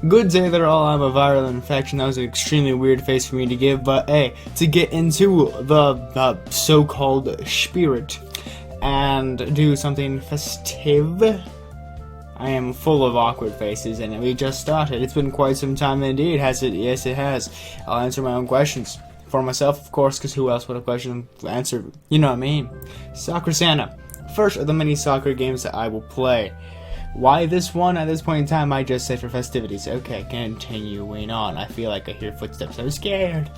Good day there all, I'm a viral infection. That was an extremely weird face for me to give, but hey, to get into the so-called spirit and do something festive, I am full of awkward faces and we just started. It's been quite some time indeed, has it? Yes, it has. I'll answer my own questions. For myself, of course, because who else would have question answered? You know what I mean. Soccer Santa. First of the many soccer games that I will play. Why this one? At this point in time, I just said for festivities. Okay, continuing on. I feel like I hear footsteps. I'm scared.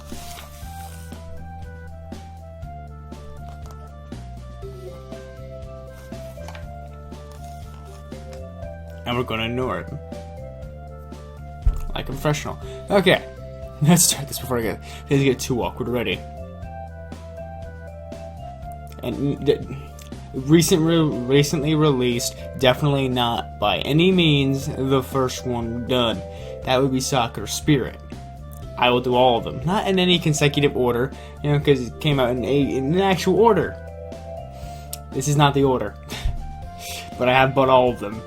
And we're gonna ignore it. Like a professional. Okay. Let's start this before I get too awkward already. And recently released, definitely not by any means the first one done. That would be Soccer Spirit. I will do all of them, not in any consecutive order, you know, because it came out in an actual order. This is not the order, but I have bought all of them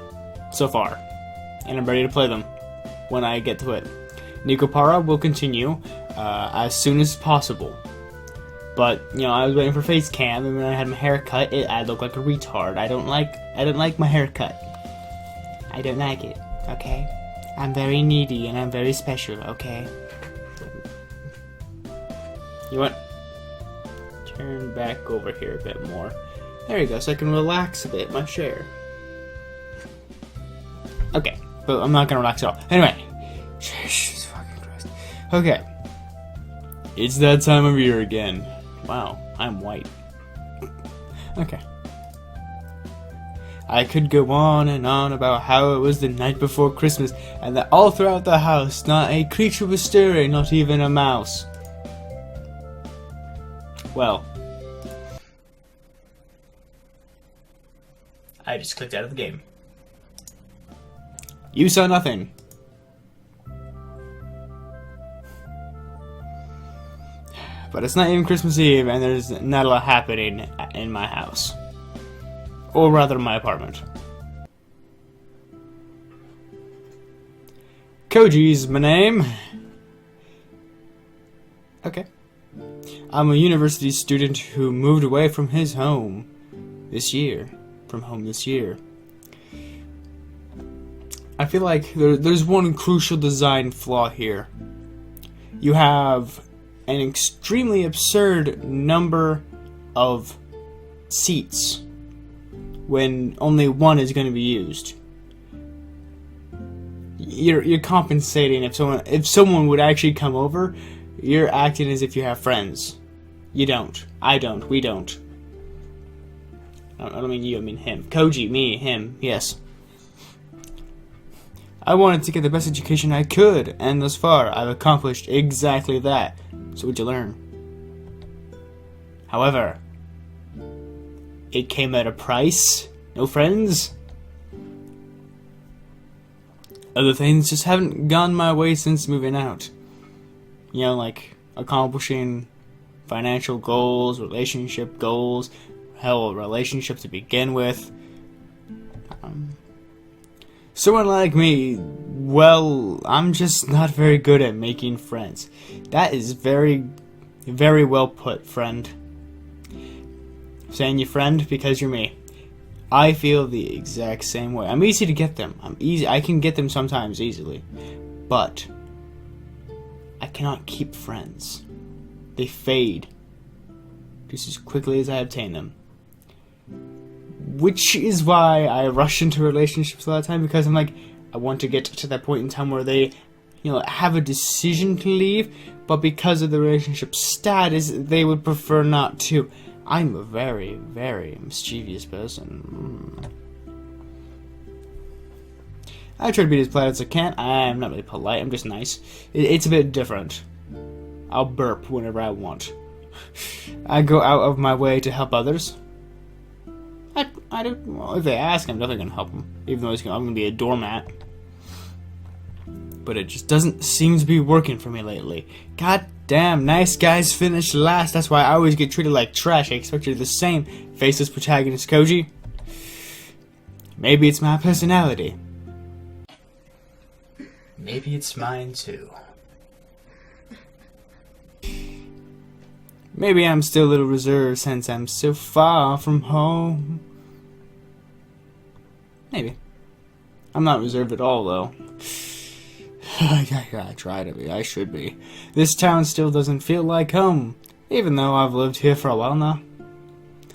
so far, and I'm ready to play them when I get to it. Nikopara will continue as soon as possible. But, you know, I was waiting for face cam, and when I had my hair cut, I looked like a retard. I don't like my haircut. I don't like it, okay? I'm very needy, and I'm very special, okay? You want... Turn back over here a bit more. There you go, so I can relax a bit, my chair. Okay, but I'm not gonna relax at all. Anyway. Jesus fucking Christ. Okay. It's that time of year again. Wow, I'm white. Okay. I could go on and on about how it was the night before Christmas, and that all throughout the house, not a creature was stirring, not even a mouse. Well. I just clicked out of the game. You saw nothing. But it's not even Christmas Eve, and there's not a lot happening in my house. Or rather, my apartment. Koji's my name. Okay. I'm a university student who moved away from his home this year. I feel like there's one crucial design flaw here. You have an extremely absurd number of seats when only one is going to be used. You're compensating if someone would actually come over. You're acting as if you have friends. You don't. I don't. We don't. I don't mean you. I mean him. Koji, me, him. Yes. I wanted to get the best education I could, and thus far, I've accomplished exactly that. So what'd you learn? However, it came at a price. No friends. Other things just haven't gone my way since moving out. You know, like accomplishing financial goals, relationship goals, hell, a relationship to begin with. Someone like me, well, I'm just not very good at making friends. That is very, very well put, friend. Saying you friend because you're me. I feel the exact same way. I'm easy to get them. I can get them sometimes easily. But I cannot keep friends. They fade just as quickly as I obtain them. Which is why I rush into relationships a lot of time, because I'm like, I want to get to that point in time where they, you know, have a decision to leave, but because of the relationship status, they would prefer not to. I'm a very, very mischievous person. I try to be as polite as I can. I'm not really polite, I'm just nice. It's a bit different. I'll burp whenever I want. I go out of my way to help others. I don't. Well, if they ask, I'm definitely gonna help them, even though I'm gonna be a doormat. But it just doesn't seem to be working for me lately. God damn, nice guys finish last. That's why I always get treated like trash. I expect you to do the same. Faceless Protagonist Koji. Maybe it's my personality. Maybe it's mine too. Maybe I'm still a little reserved since I'm so far from home. Maybe. I'm not reserved at all, though. I try to be. I should be. This town still doesn't feel like home, even though I've lived here for a while now.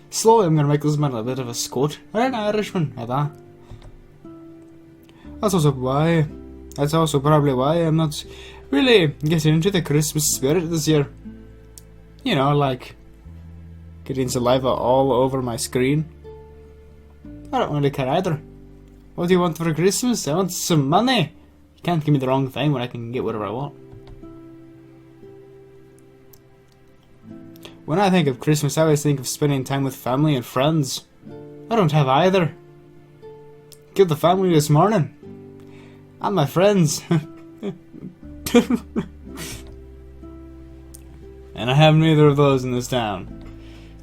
Slowly, I'm gonna make this man a bit of a Scot or an Irishman, I thought. That's also probably why I'm not really getting into the Christmas spirit this year. You know, like getting saliva all over my screen. I don't really care either. What do you want for Christmas? I want some money. You can't give me the wrong thing when I can get whatever I want. When I think of Christmas, I always think of spending time with family and friends. I don't have either. Killed the family this morning. And my friends. And I have neither of those in this town.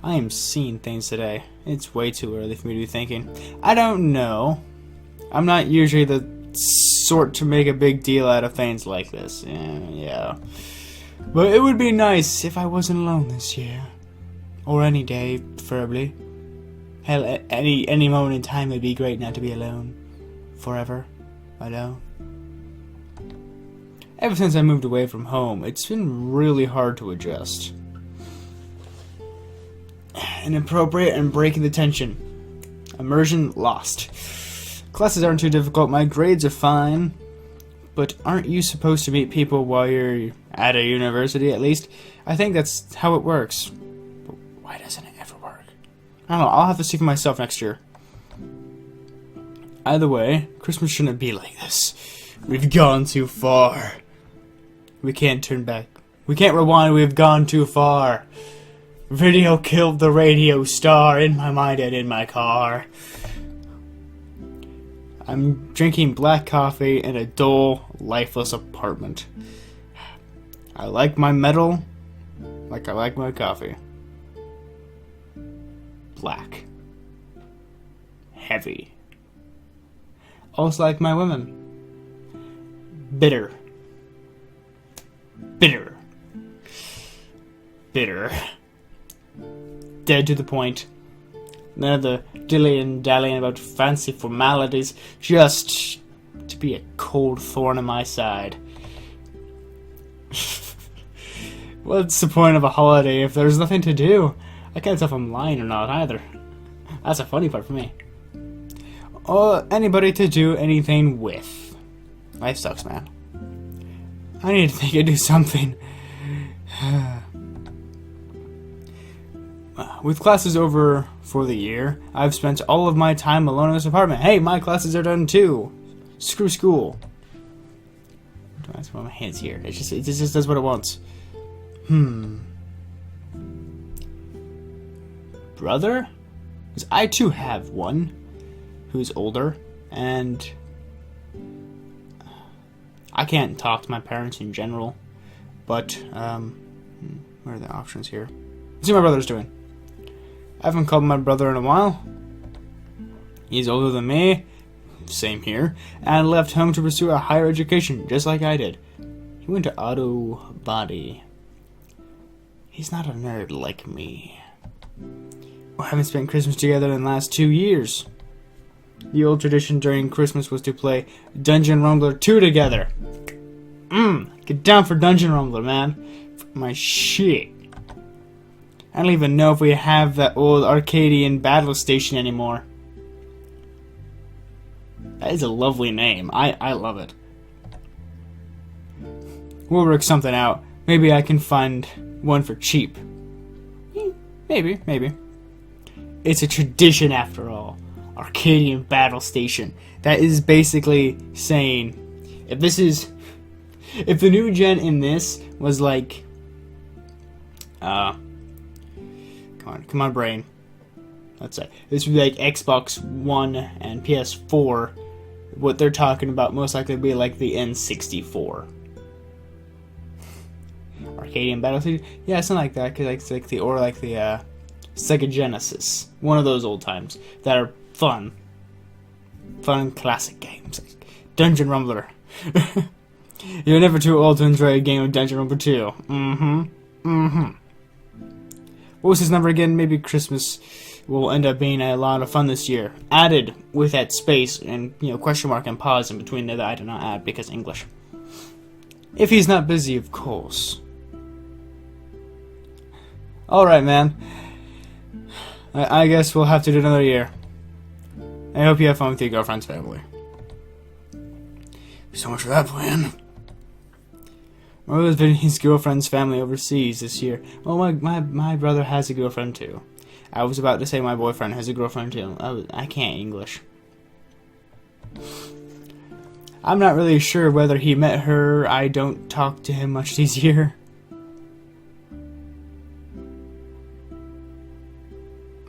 I am seeing things today. It's way too early for me to be thinking. I don't know. I'm not usually the sort to make a big deal out of things like this. Yeah. But it would be nice if I wasn't alone this year. Or any day, preferably. Hell, any moment in time would be great not to be alone. Forever. Alone. Ever since I moved away from home, it's been really hard to adjust. Inappropriate and breaking the tension. Immersion lost. Classes aren't too difficult, my grades are fine. But aren't you supposed to meet people while you're at a university, at least? I think that's how it works. But why doesn't it ever work? I don't know, I'll have to see for myself next year. Either way, Christmas shouldn't be like this. We've gone too far. We can't turn back. We can't rewind, we've gone too far. Video killed the radio star in my mind and in my car. I'm drinking black coffee in a dull, lifeless apartment. I like my metal like I like my coffee. Black. Heavy. Also like my women. Bitter. Bitter. Bitter. Dead to the point. None of the dilly-and-dallying about fancy formalities. Just to be a cold thorn in my side. What's the point of a holiday if there's nothing to do? I can't tell if I'm lying or not either. That's a funny part for me. Or anybody to do anything with. Life sucks, man. I need to think and do something. With classes over for the year, I've spent all of my time alone in this apartment. Hey, my classes are done too. Screw school. That's why my hand's here. It just does what it wants. Brother? Because I too have one who's older, and I can't talk to my parents in general, but, where are the options here? Let's see what my brother's doing. I haven't called my brother in a while. He's older than me, same here, and left home to pursue a higher education, just like I did. He went to auto body. He's not a nerd like me. We haven't spent Christmas together in the last 2 years. The old tradition during Christmas was to play Dungeon Rumbler 2 together. Get down for Dungeon Rumbler, man. My shit. I don't even know if we have that old Arcadian battle station anymore. That is a lovely name. I love it. We'll work something out. Maybe I can find one for cheap. Maybe. It's a tradition after all. Arcadian battle station. That is basically saying, if the new gen in this was like, Come on, brain. Let's say this would be like Xbox One and PS4. What they're talking about most likely would be like the N64. Arcadian battle station. Yeah, something like that. Cause it's like the Sega Genesis. One of those old times that are fun classic games. Like Dungeon Rumbler. You're never too old to enjoy a game of Dungeon Number 2. What was his number again? Maybe Christmas will end up being a lot of fun this year. Added with that space and, question mark and pause in between there that I did not add because English. If he's not busy, of course. Alright, man. I guess we'll have to do another year. I hope you have fun with your girlfriend's family. So much for that plan. My brother's visiting his girlfriend's family overseas this year. Oh, my brother has a girlfriend too. I was about to say my boyfriend has a girlfriend too. I can't English. I'm not really sure whether he met her. I don't talk to him much this year.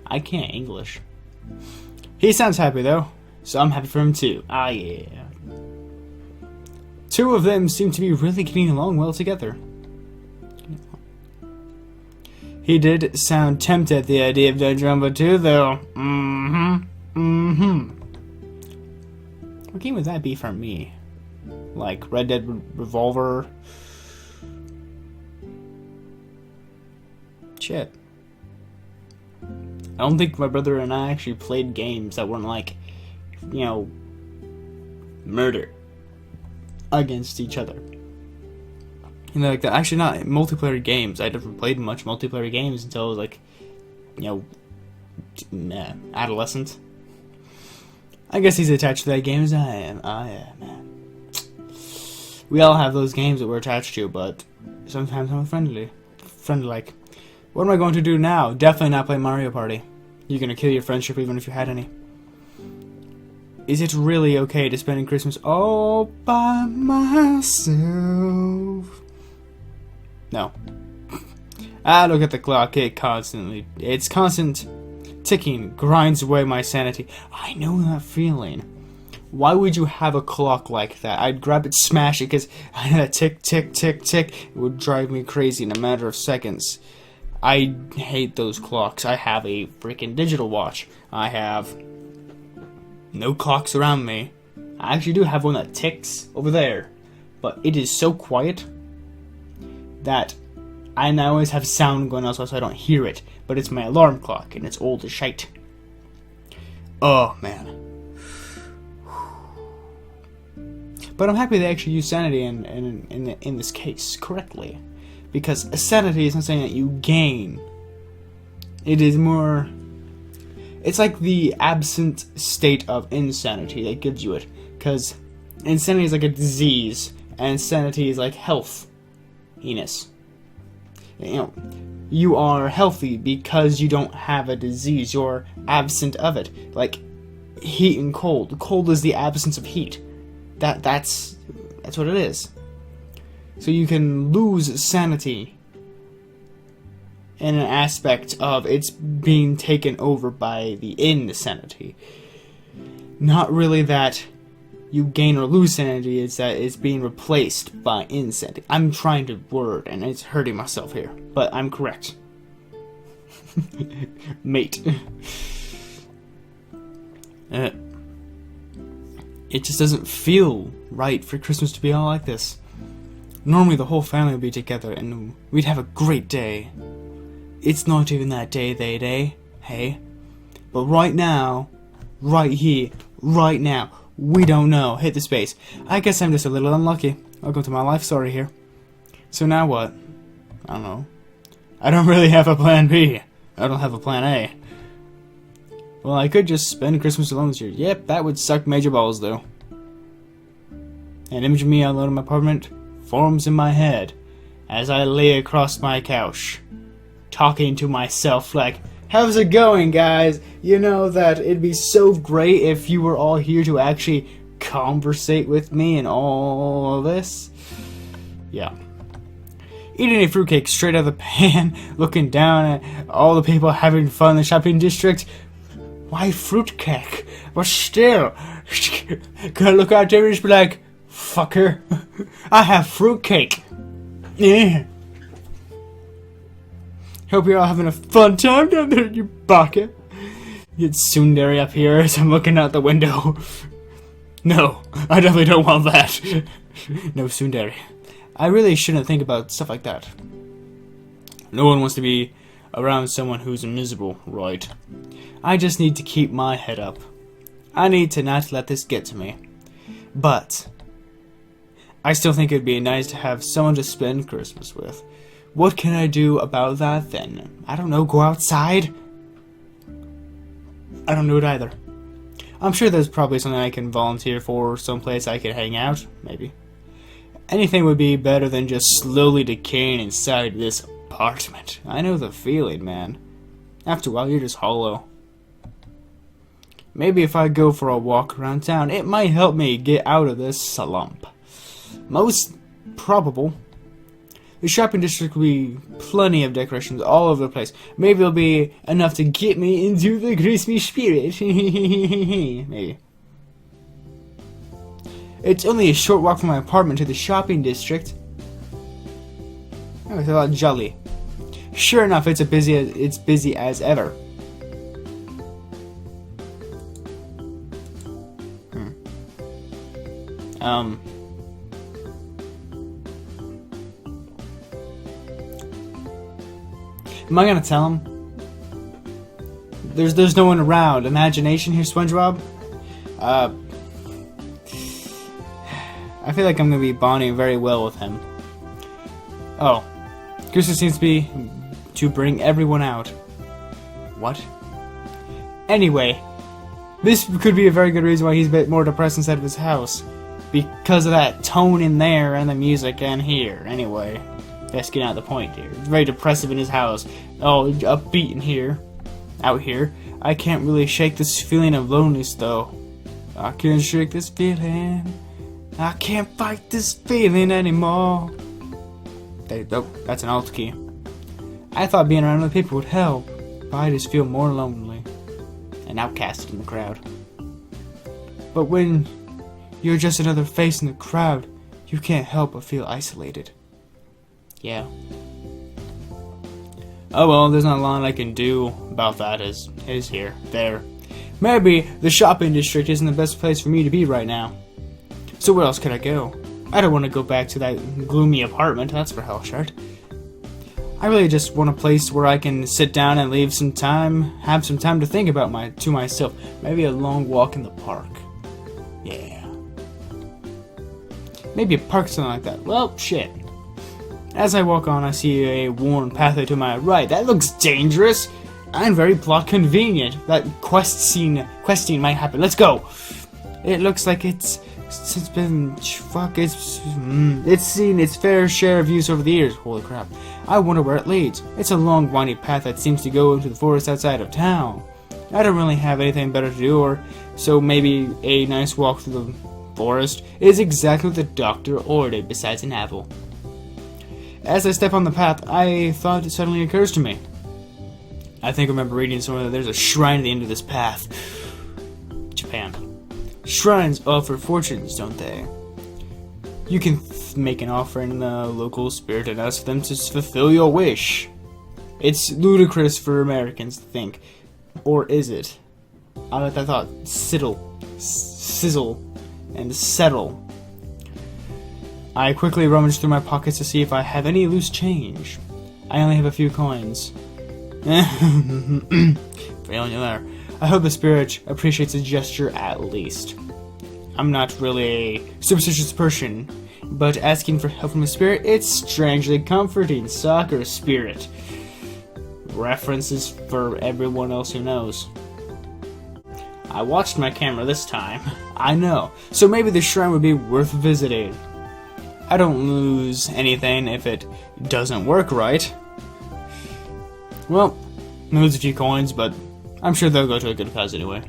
I can't English. He sounds happy though, so I'm happy for him too. Ah yeah. Two of them seem to be really getting along well together. He did sound tempted at the idea of Dungeon Number 2 though. What game would that be for me? Like Red Dead Revolver? Shit. I don't think my brother and I actually played games that weren't like, murder against each other. Like that. Actually, not multiplayer games. I never played much multiplayer games until I was like, adolescent. I guess he's attached to that game as I am. Man. We all have those games that we're attached to, but sometimes I'm friendly-like. What am I going to do now? Definitely not play Mario Party. You're gonna kill your friendship even if you had any. Is it really okay to spend Christmas all by myself? No. Look at the clock. It's constant ticking grinds away my sanity. I know that feeling. Why would you have a clock like that? I'd grab it, smash it, because I know that tick, tick, tick, tick. It would drive me crazy in a matter of seconds. I hate those clocks. I have a freaking digital watch. I have no clocks around me. I actually do have one that ticks over there, but it is so quiet that I always have sound going on so I don't hear it. But it's my alarm clock, and it's old as shite. Oh, man. But I'm happy they actually use sanity in this case correctly. Because sanity is not something that you gain. It is more... It's like the absent state of insanity that gives you it. Because insanity is like a disease, and sanity is like healthiness. You are healthy because you don't have a disease. You're absent of it. Like heat and cold. Cold is the absence of heat. That's what it is. So you can lose sanity in an aspect of it's being taken over by the insanity. Not really that you gain or lose sanity, it's that it's being replaced by insanity. I'm trying to word and it's hurting myself here, but I'm correct. Mate. It just doesn't feel right for Christmas to be all like this. Normally the whole family would be together and we'd have a great day. It's not even that day, hey? But right now, right here, right now, we don't know. Hit the space. I guess I'm just a little unlucky. Welcome to my life story here. So now what? I don't know. I don't really have a plan B. I don't have a plan A. Well, I could just spend Christmas alone this year. Yep, that would suck major balls though. An image of me alone in my apartment forms in my head as I lay across my couch, talking to myself like, how's it going, guys? You know that it'd be so great if you were all here to actually conversate with me and all this. Yeah. Eating a fruitcake straight out of the pan, looking down at all the people having fun in the shopping district. Why fruitcake? But still, gotta look out there and just be like, fucker, I have fruitcake. Yeah. Hope you're all having a fun time down there, you bucket. It's tsundere up here as I'm looking out the window. No, I definitely don't want that. No tsundere. I really shouldn't think about stuff like that. No one wants to be around someone who's miserable, right? I just need to keep my head up. I need to not let this get to me. But I still think it'd be nice to have someone to spend Christmas with. What can I do about that then? I don't know, go outside? I don't do it either. I'm sure there's probably something I can volunteer for, or someplace I could hang out, maybe. Anything would be better than just slowly decaying inside this apartment. I know the feeling, man. After a while, you're just hollow. Maybe if I go for a walk around town, it might help me get out of this slump. Most probable. The shopping district will be plenty of decorations all over the place. Maybe it'll be enough to get me into the Christmas spirit. Maybe. It's only a short walk from my apartment to the shopping district. Oh, it's a lot jolly. Sure enough, it's busy as ever. Am I gonna tell him? There's no one around. Imagination here, SpongeBob? I feel like I'm gonna be bonding very well with him. Oh. Christmas seems to be to bring everyone out. What? Anyway, this could be a very good reason why he's a bit more depressed inside of his house. Because of that tone in there and the music in here. Anyway, let's get out of the point here. It's very depressive in his house. Oh, upbeat in here. Out here. I can't really shake this feeling of loneliness though. I can't shake this feeling. I can't fight this feeling anymore. That's an alt key. I thought being around other people would help, but I just feel more lonely and outcasted in the crowd. But when you're just another face in the crowd, you can't help but feel isolated. Yeah. Oh well, there's not a lot I can do about that is here. There. Maybe the shopping district isn't the best place for me to be right now. So where else could I go? I don't want to go back to that gloomy apartment, that's for hell short. I really just want a place where I can sit down and have some time to think about myself. Maybe a long walk in the park. Yeah. Maybe a park, something like that. Well, shit. As I walk on, I see a worn pathway to my right. That looks dangerous and very plot convenient. That questing might happen. Let's go. It looks like it's seen its fair share of use over the years. Holy crap. I wonder where it leads. It's a long, windy path that seems to go into the forest outside of town. I don't really have anything better to do, so maybe a nice walk through the forest is exactly what the doctor ordered besides an apple. As I step on the path, I thought it suddenly occurs to me. I think I remember reading somewhere that there's a shrine at the end of this path. Japan. Shrines offer fortunes, don't they? You can make an offering in the local spirit and ask them to fulfill your wish. It's ludicrous for Americans to think. Or is it? I thought sizzle, and settle. I quickly rummage through my pockets to see if I have any loose change. I only have a few coins. Failing you there. I hope the spirit appreciates the gesture at least. I'm not really a superstitious person, but asking for help from a spirit, it's strangely comforting. Sakura spirit. References for everyone else who knows. I watched my camera this time. I know. So maybe the shrine would be worth visiting. I don't lose anything if it doesn't work right. Well, I lose a few coins, but I'm sure they'll go to a good cause anyway.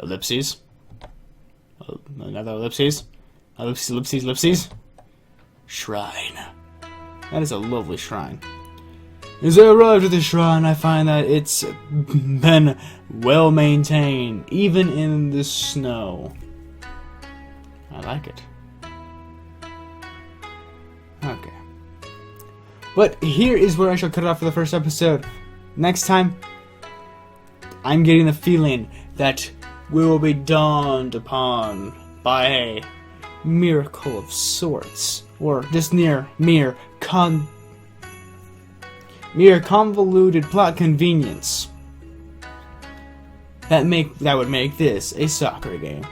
Ellipses. Another ellipses. Ellipses. Shrine. That is a lovely shrine. As I arrived at the shrine, I find that it's been well maintained, even in the snow. I like it. Okay. But here is where I shall cut it off for the first episode. Next time, I'm getting the feeling that will be dawned upon by a miracle of sorts, or just mere convoluted plot convenience that would make this a soccer game.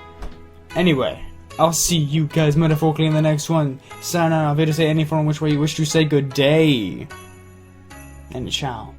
Anyway, I'll see you guys metaphorically in the next one. Sign out. I'll be to say any form which way you wish to say good day. And ciao.